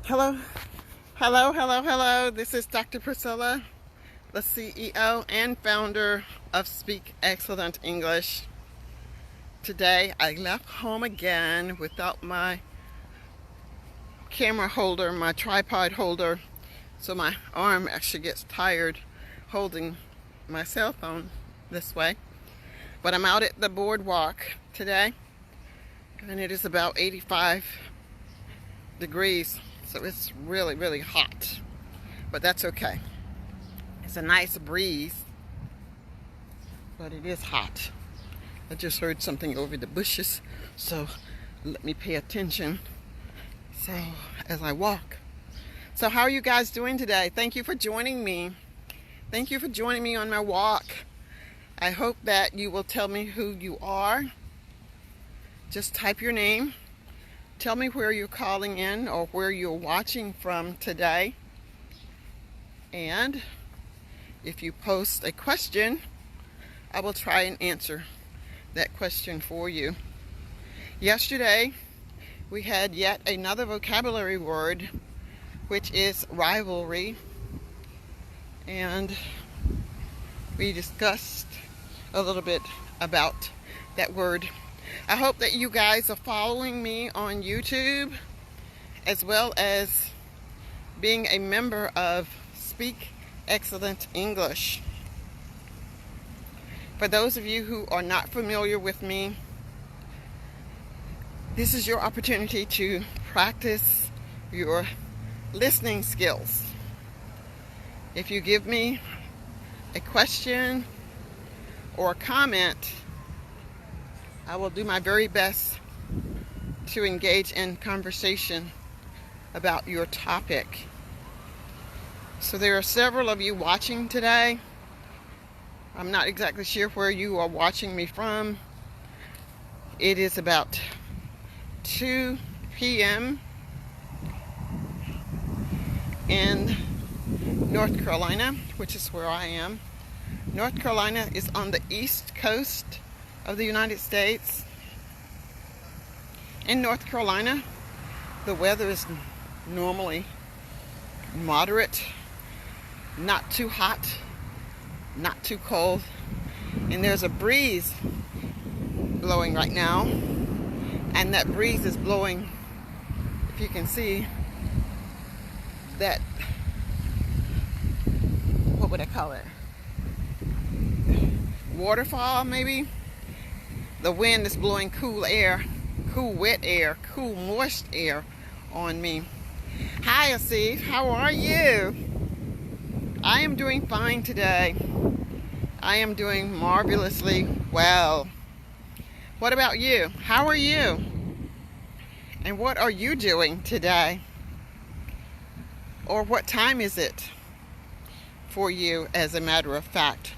Hello, hello, hello, hello. This is Dr. Priscilla, the CEO and founder of Speak Excellent English. Today I left home again without my camera holder, my tripod holder, so my arm actually gets tired holding my cell phone this way. But I'm out at the Boardwalk today, and it is about 85 degrees. So it's really, really hot, but that's okay. It's a nice breeze, but it is hot. I just heard something over the bushes, so let me pay attention. So as I walk. So how are you guys doing today? Thank you for joining me. Thank you for joining me on my walk. I hope that you will tell me who you are. Just type your name. Tell me where you're calling in or where you're watching from today. And if you post a question, I will try and answer that question for you. Yesterday, we had yet another vocabulary word, which is rivalry. And we discussed a little bit about that word. I hope that you guys are following me on YouTube, as well as being a member of Speak Excellent English. For those of you who are not familiar with me, this is your opportunity to practice your listening skills. If you give me a question or a comment, I will do my very best to engage in conversation about your topic. So there are several of you watching today. I'm not exactly sure where you are watching me from. It is about 2 p.m. in North Carolina, which is where I am. North Carolina is on the east coast of the United States. In North Carolina, the weather is normally moderate, not too hot, not too cold, and there's a breeze blowing right now, and that breeze is blowing, if you can see that, what would I call it? Waterfall, maybe? The wind is blowing cool air, cool wet air, cool moist air on me. Hi, Asif. How are you? I am doing fine today. I am doing marvelously well. What about you? How are you? And what are you doing today? Or what time is it for you, as a matter of fact?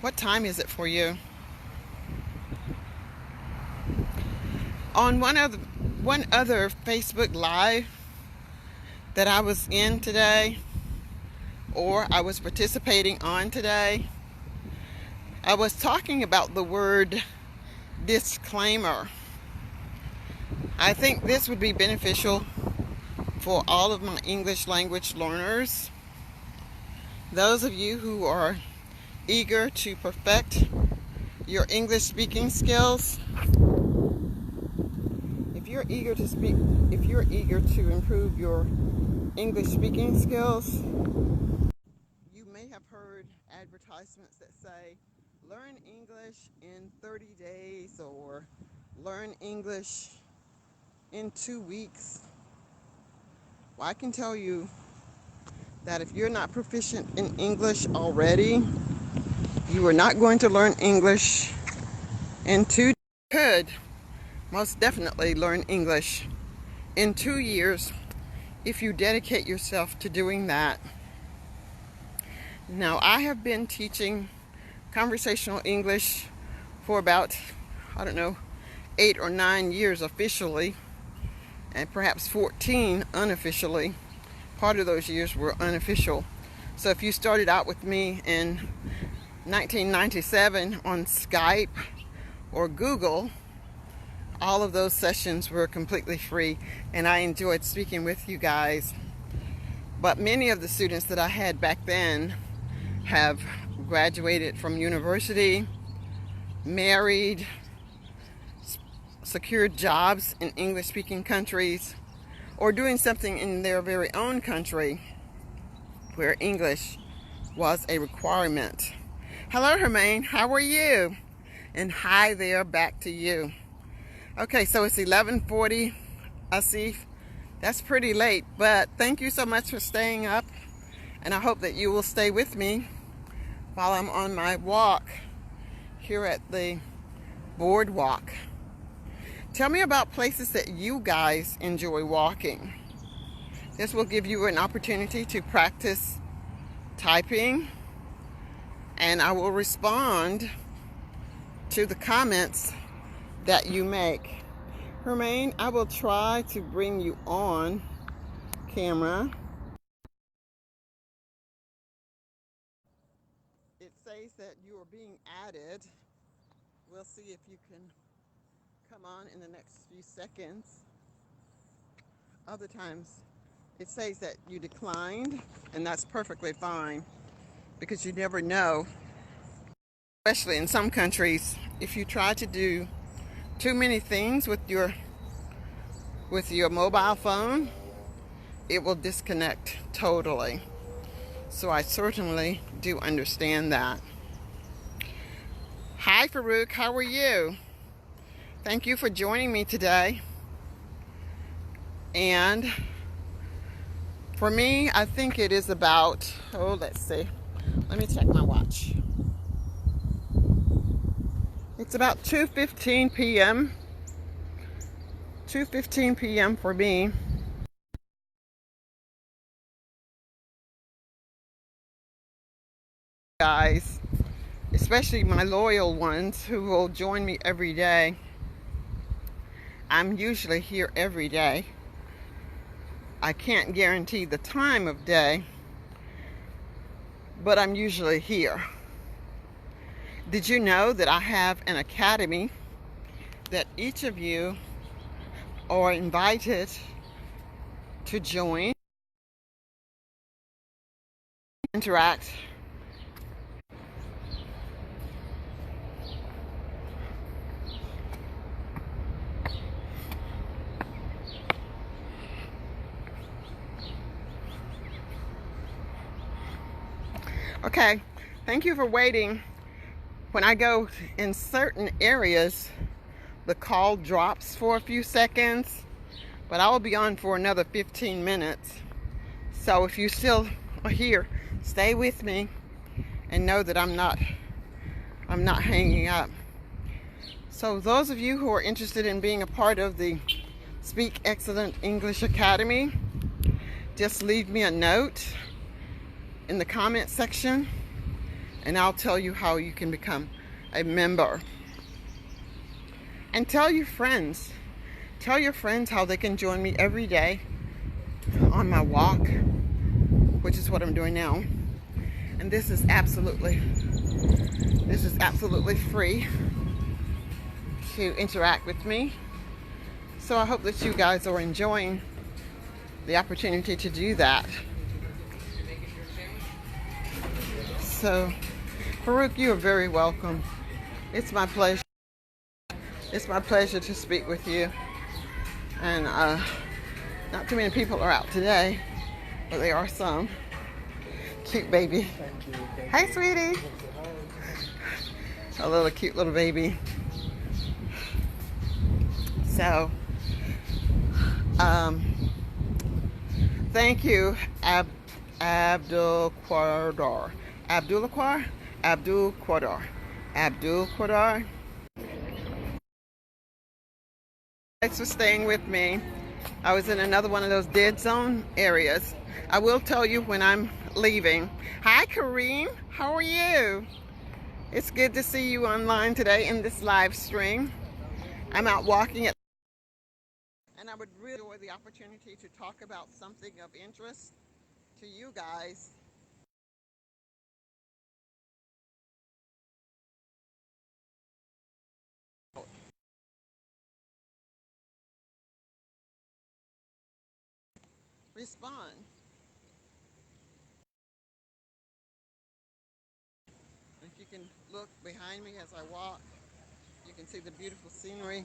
What time is it for you? On one other Facebook Live that I was in today, or I was participating on today, I was talking about the word disclaimer. I think this would be beneficial for all of my English language learners. Those of you who are eager to perfect your English speaking skills. If you're eager to improve your English speaking skills, you may have heard advertisements that say, learn English in 30 days or learn English in 2 weeks. Well, I can tell you that if you're not proficient in English already, you are not going to learn English in 2 days. You could most definitely learn English in 2 years if you dedicate yourself to doing that. Now, I have been teaching conversational English for about, 8 or 9 years officially, and perhaps 14 unofficially. Part of those years were unofficial. So if you started out with me in 1997 on Skype or Google, all of those sessions were completely free, and I enjoyed speaking with you guys. But many of the students that I had back then have graduated from university, married, secured jobs in English-speaking countries, or doing something in their very own country where English was a requirement. Hello, Hermaine. How are you? And hi there, back to you. Okay, so it's 11:40, Asif. That's pretty late, but thank you so much for staying up, and I hope that you will stay with me while I'm on my walk here at the Boardwalk. Tell me about places that you guys enjoy walking. This will give you an opportunity to practice typing, and I will respond to the comments that you make. Hermaine, I will try to bring you on camera. It says that you are being added. We'll see if you can come on in the next few seconds. Other times it says that you declined, and that's perfectly fine because you never know, especially in some countries, if you try to do too many things with your mobile phone, it will disconnect totally. So I certainly do understand that. Hi Farouk, how are you? Thank you for joining me today. And for me, I think it is about, let's see. Let me check my watch. It's about 2:15 p.m. 2:15 p.m. for me. Guys, especially my loyal ones who will join me every day. I'm usually here every day. I can't guarantee the time of day, but I'm usually here. Did you know that I have an academy that each of you are invited to join, interact, okay, thank you for waiting. When I go in certain areas, the call drops for a few seconds, but I will be on for another 15 minutes. So if you still are here, stay with me and know that I'm not hanging up. So those of you who are interested in being a part of the Speak Excellent English Academy, just leave me a note in the comment section and I'll tell you how you can become a member. And tell your friends. Tell your friends how they can join me every day on my walk, which is what I'm doing now. And this is absolutely free to interact with me. So I hope that you guys are enjoying the opportunity to do that. So, Farouk, you are very welcome. It's my pleasure. It's my pleasure to speak with you. And not too many people are out today, but there are some. Cute baby. Hi, sweetie. A little cute little baby. So, thank you, Abdul Quadar. Abdul Quadar. Thanks for staying with me. I was in another one of those dead zone areas. I will tell you when I'm leaving. Hi, Kareem. How are you? It's good to see you online today in this live stream. I'm out walking at, and I would really enjoy the opportunity to talk about something of interest to you guys. Respond. look behind me as I walk. You can see the beautiful scenery.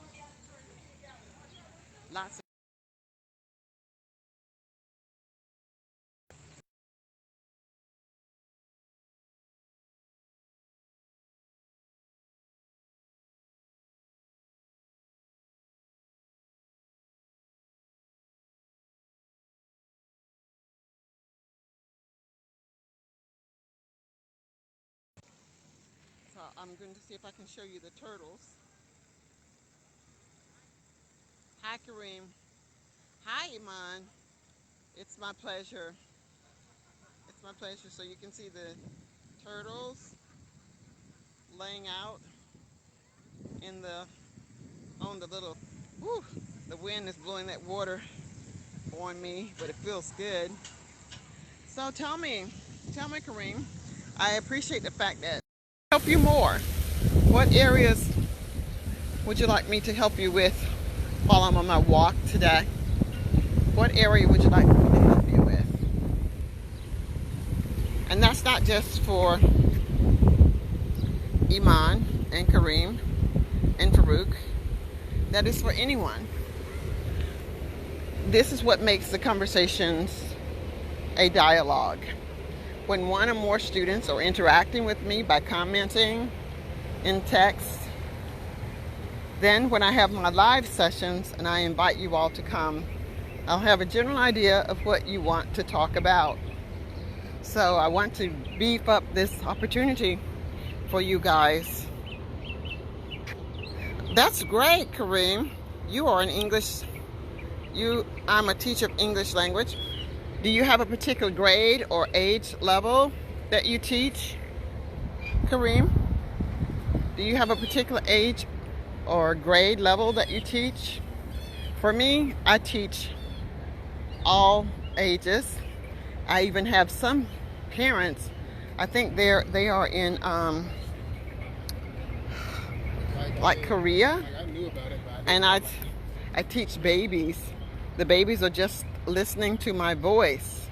Lots of so I'm going to see if I can show you the turtles. Hi, Kareem. Hi, Iman. It's my pleasure. It's my pleasure. So you can see the turtles laying out in the on the little. Whew, the wind is blowing that water on me, but it feels good. So tell me, Kareem. I appreciate the fact that I help you more. What areas would you like me to help you with while I'm on my walk today? What area would you like me to help you with? And that's not just for Iman and Kareem and Farouk. That is for anyone. This is what makes the conversations a dialogue. When one or more students are interacting with me by commenting in text, then when I have my live sessions and I invite you all to come, I'll have a general idea of what you want to talk about. So I want to beef up this opportunity for you guys. That's great, Kareem. You are an English, I'm a teacher of English language. Do you have a particular grade or age level that you teach, Kareem? Do you have a particular age or grade level that you teach? For me, I teach all ages. I even have some parents, I think they are in like Korea, and I teach babies. The babies are just listening to my voice,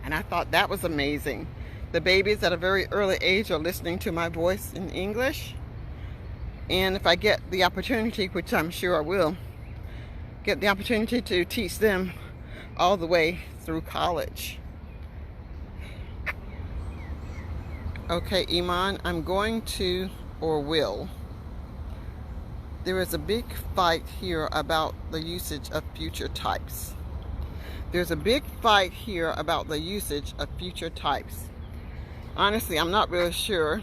and I thought that was amazing. The babies at a very early age are listening to my voice in English, and if I get the opportunity, which I'm sure I will, get the opportunity to teach them all the way through college. Okay, Iman, I'm going to, or will. There is a big fight here about the usage of future types. There's a big fight here about the usage of future types. Honestly, I'm not really sure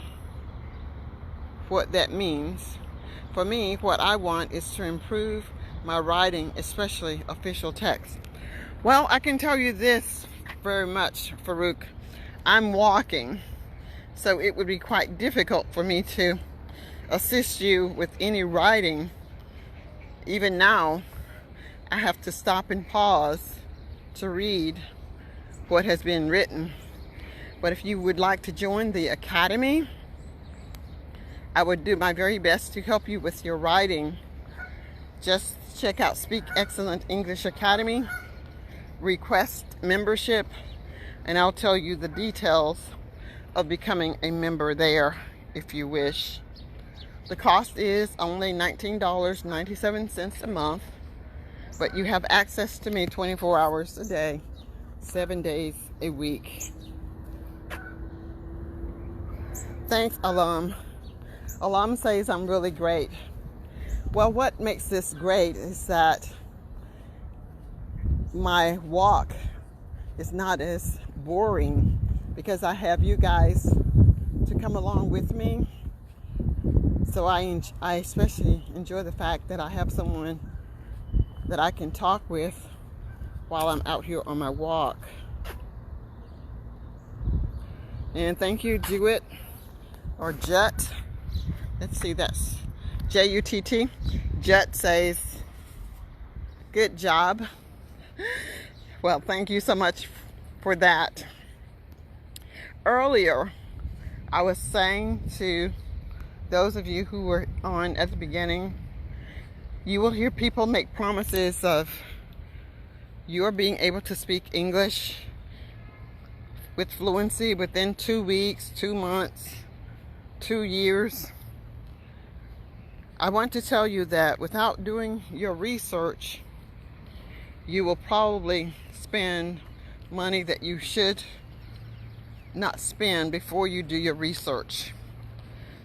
what that means. For me, what I want is to improve my writing, especially official text. Well, I can tell you this very much, Farouk. I'm walking, so it would be quite difficult for me to assist you with any writing. Even now, I have to stop and pause to read what has been written. But if you would like to join the academy, I would do my very best to help you with your writing. Just check out Speak Excellent English Academy, request membership, and I'll tell you the details of becoming a member there if you wish. The cost is only $19.97 a month, but you have access to me 24 hours a day, 7 days a week. Thanks, Alam. Alam says I'm really great. Well, what makes this great is that my walk is not as boring because I have you guys to come along with me. So I especially enjoy the fact that I have someone that I can talk with while I'm out here on my walk. And thank you, Jewett, or Jet. Let's see, that's J-U-T-T. Jet says, good job. Well, thank you so much for that. Earlier, I was saying to those of you who were on at the beginning, you will hear people make promises of you're being able to speak English with fluency within 2 weeks, 2 months, 2 years. I want to tell you that without doing your research, you will probably spend money that you should not spend before you do your research.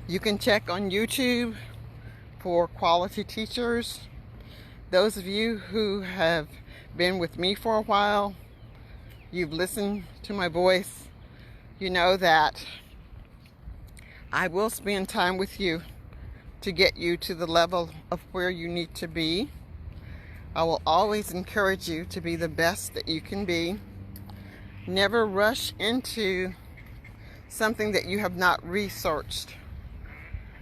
You can check on YouTube for quality teachers. Those of you who have been with me for a while, you've listened to my voice, you know that I will spend time with you to get you to the level of where you need to be. I will always encourage you to be the best that you can be. Never rush into something that you have not researched.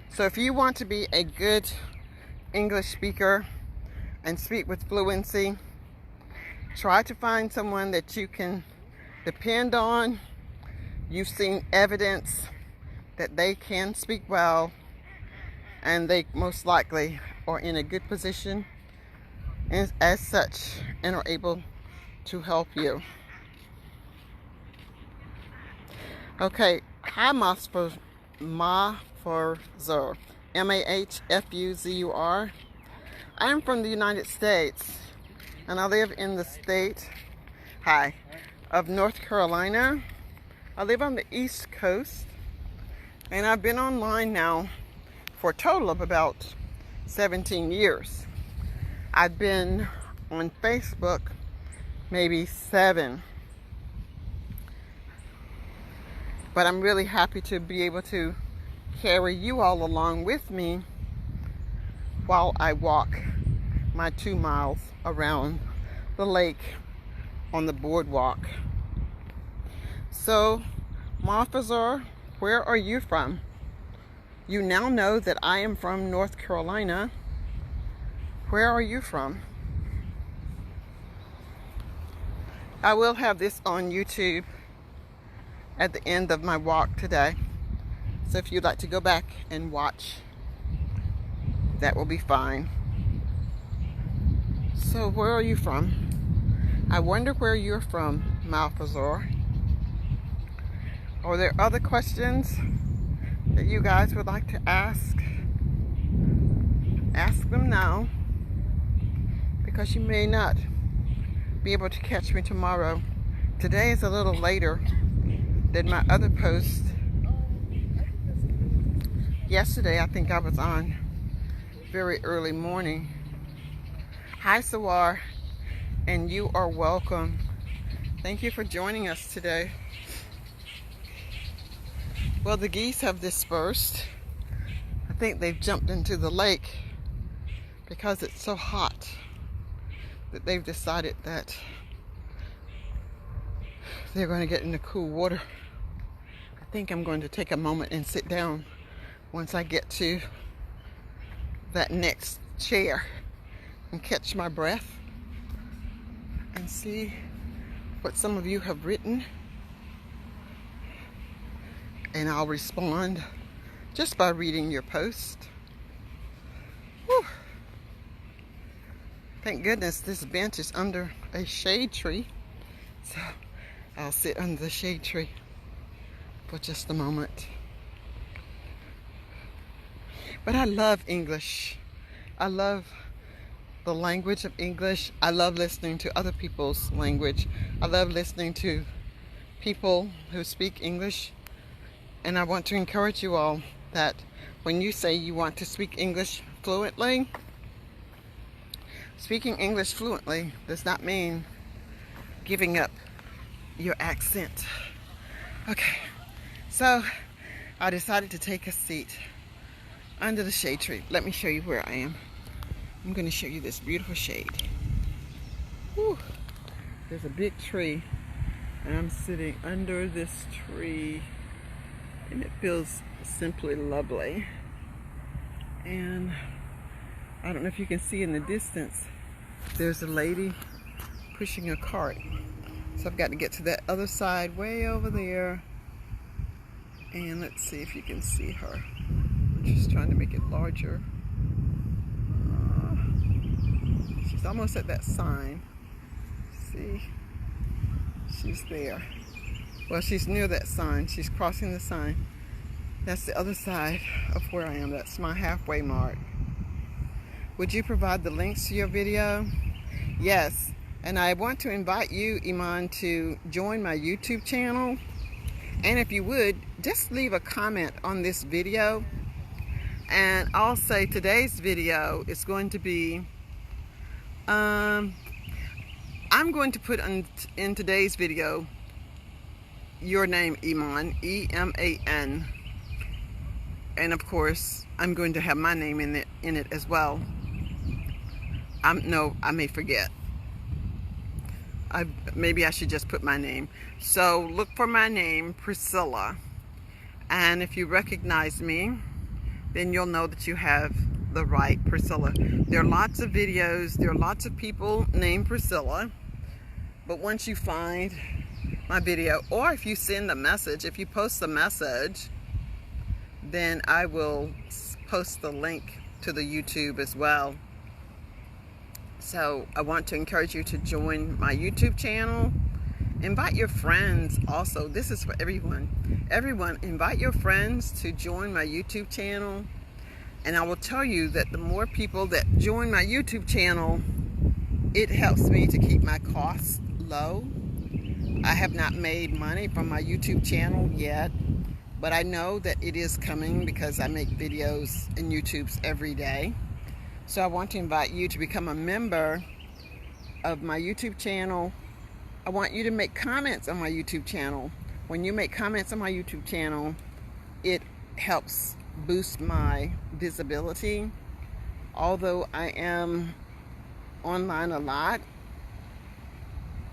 So if you want to be a good English speaker and speak with fluency, try to find someone that you can depend on. You've seen evidence that they can speak well, and they most likely are in a good position as such and are able to help you. Okay, hi Mahfuzur, Mahfuzur. I'm from the United States, and I live in the state, of North Carolina. I live on the East Coast, and I've been online now for a total of about 17 years. I've been on Facebook maybe 7. But I'm really happy to be able to carry you all along with me while I walk my 2 miles around the lake on the boardwalk. So, Mahfuzur, where are you from? You now know that I am from North Carolina. Where are you from? I will have this on YouTube at the end of my walk today. So if you'd like to go back and watch, that will be fine. So where are you from? I wonder where you're from, Mahfuzur. Are there other questions that you guys would like to ask? Ask them now, because you may not be able to catch me tomorrow. Today is a little later than my other post. Yesterday, I think I was on very early morning. Hi, Sawar, and you are welcome. Thank you for joining us today. Well, the geese have dispersed. I think they've jumped into the lake because it's so hot that they've decided that they're going to get in the cool water. I think I'm going to take a moment and sit down once I get to that next chair and catch my breath and see what some of you have written, and I'll respond just by reading your post. Whew. Thank goodness this bench is under a shade tree, so I'll sit under the shade tree for just a moment. But I love English. I love the language of English. I love listening to other people's language. I love listening to people who speak English. And I want to encourage you all that when you say you want to speak English fluently, speaking English fluently does not mean giving up your accent. Okay, so I decided to take a seat under the shade tree. Let me show you where I am. I'm going to show you this beautiful shade. Whew. There's a big tree, and I'm sitting under this tree, and it feels simply lovely. And I don't know if you can see in the distance, there's a lady pushing a cart. So I've got to get to that other side way over there, and let's see if you can see her. I'm just trying to make it larger. She's almost at that sign. See? She's there. Well, she's near that sign. She's crossing the sign. That's the other side of where I am. That's my halfway mark. Would you provide the links to your video? Yes. And I want to invite you, Iman, to join my YouTube channel. And if you would, just leave a comment on this video. And I'll say today's video is going to be, I'm going to put in today's video your name, Iman, E-M-A-N. And of course, I'm going to have my name in it as well. No, I may forget. Maybe I should just put my name. So look for my name, Priscilla. And if you recognize me, then you'll know that you have the right Priscilla. There are lots of videos, there are lots of people named Priscilla. But once you find my video, or if you send a message, if you post a message, then I will post the link to the YouTube as well. So I want to encourage you to join my YouTube channel. Invite your friends also. This is for everyone. Everyone, invite your friends to join my YouTube channel. And I will tell you that the more people that join my YouTube channel, it helps me to keep my costs low. I have not made money from my YouTube channel yet, but I know that it is coming because I make videos and YouTubes every day. So I want to invite you to become a member of my YouTube channel. I want you to make comments on my YouTube channel. When you make comments on my YouTube channel, it helps boost my visibility. Although I am online a lot,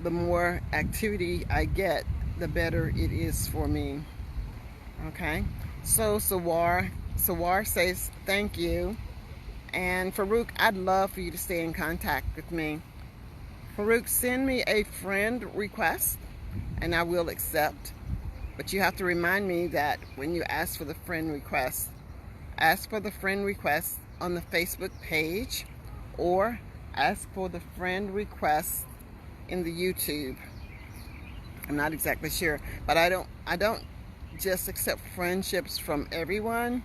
the more activity I get, the better it is for me. Okay, so Sawar says thank you. And Farouk, I'd love for you to stay in contact with me. Farouk, send me a friend request and I will accept. But you have to remind me that when you ask for the friend request, ask for the friend request on the Facebook page or ask for the friend request in the YouTube. I'm not exactly sure, but I don't just accept friendships from everyone.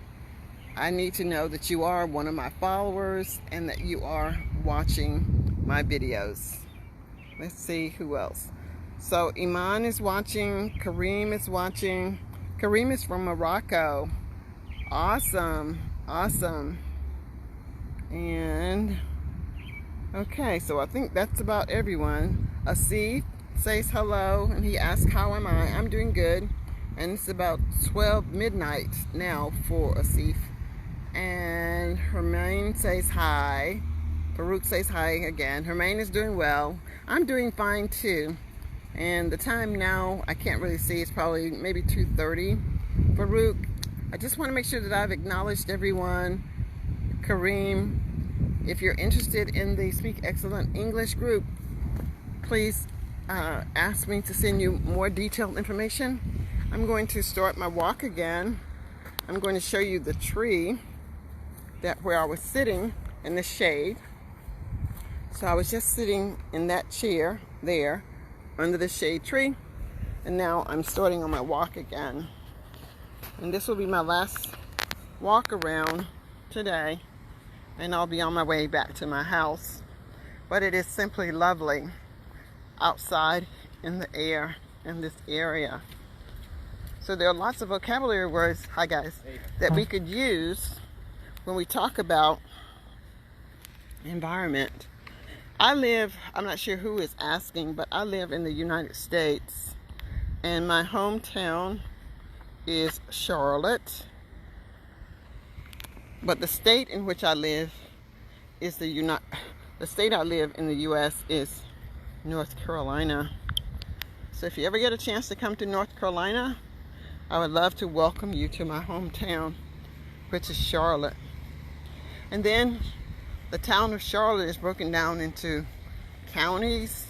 I need to know that you are one of my followers and that you are watching my videos. Let's see who else. So Iman is watching, Kareem is watching. Kareem is from Morocco. Awesome, awesome. And okay, so I think that's about everyone. Asif says hello and he asks, how am I? I'm doing good. And it's about 12 midnight now for Asif. And Hermaine says hi. Farouk says hi again. Hermaine is doing well. I'm doing fine too. And the time now, I can't really see. It's probably maybe 2:30. Farouk, I just want to make sure that I've acknowledged everyone. Kareem, if you're interested in the Speak Excellent English group, please ask me to send you more detailed information. I'm going to start my walk again. I'm going to show you the tree where I was sitting in the shade. So I was just sitting in that chair there under the shade tree, and now I'm starting on my walk again. And this will be my last walk around today, and I'll be on my way back to my house. But it is simply lovely outside in the air in this area. So there are lots of vocabulary words, hi guys, that we could use when we talk about environment. I'm not sure who is asking, but I live in the United States, and my hometown is Charlotte. But the state in which I live is the state I live in the U.S. is North Carolina. So if you ever get a chance to come to North Carolina, I would love to welcome you to my hometown, which is Charlotte. And then the town of Charlotte is broken down into counties,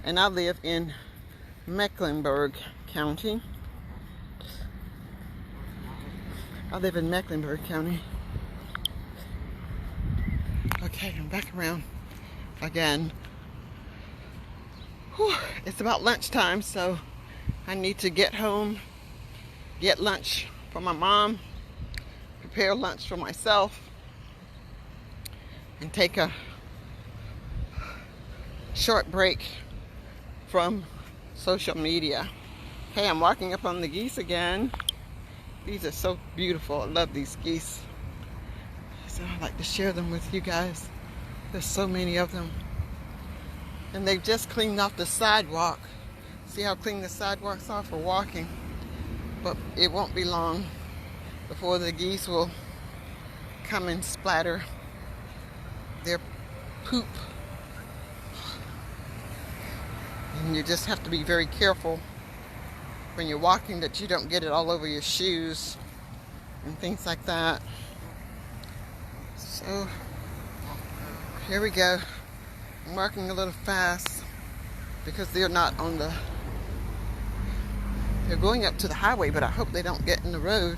and I live in Mecklenburg County. I live in Mecklenburg County. Okay, I'm back around again. Whew, it's about lunchtime, so I need to get home get lunch for my mom, prepare lunch for myself, and take a short break from social media. Hey, I'm walking up on the geese again. These are so beautiful. I love these geese. So I'd like to share them with you guys. There's so many of them. And they've just cleaned off the sidewalk. See how clean the sidewalks are for walking? But it won't be long before the geese will come and splatter their poop. And you just have to be very careful when you're walking that you don't get it all over your shoes and things like that. So here we go. I'm walking a little fast because they're not on the, they're going up to the highway, but I hope they don't get in the road.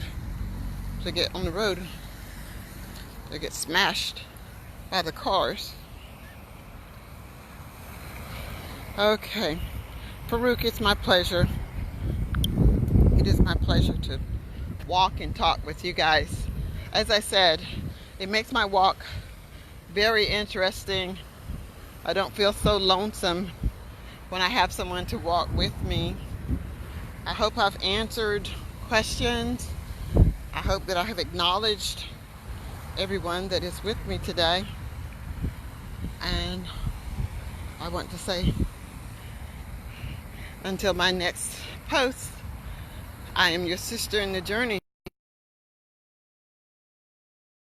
If they get on the road, they get smashed by the cars. Okay, Farouk, it's my pleasure. It is my pleasure to walk and talk with you guys. As I said, it makes my walk very interesting. I don't feel so lonesome when I have someone to walk with me. I hope I've answered questions. I hope that I have acknowledged everyone that is with me today. And I want to say, until my next post, I am your sister in the journey.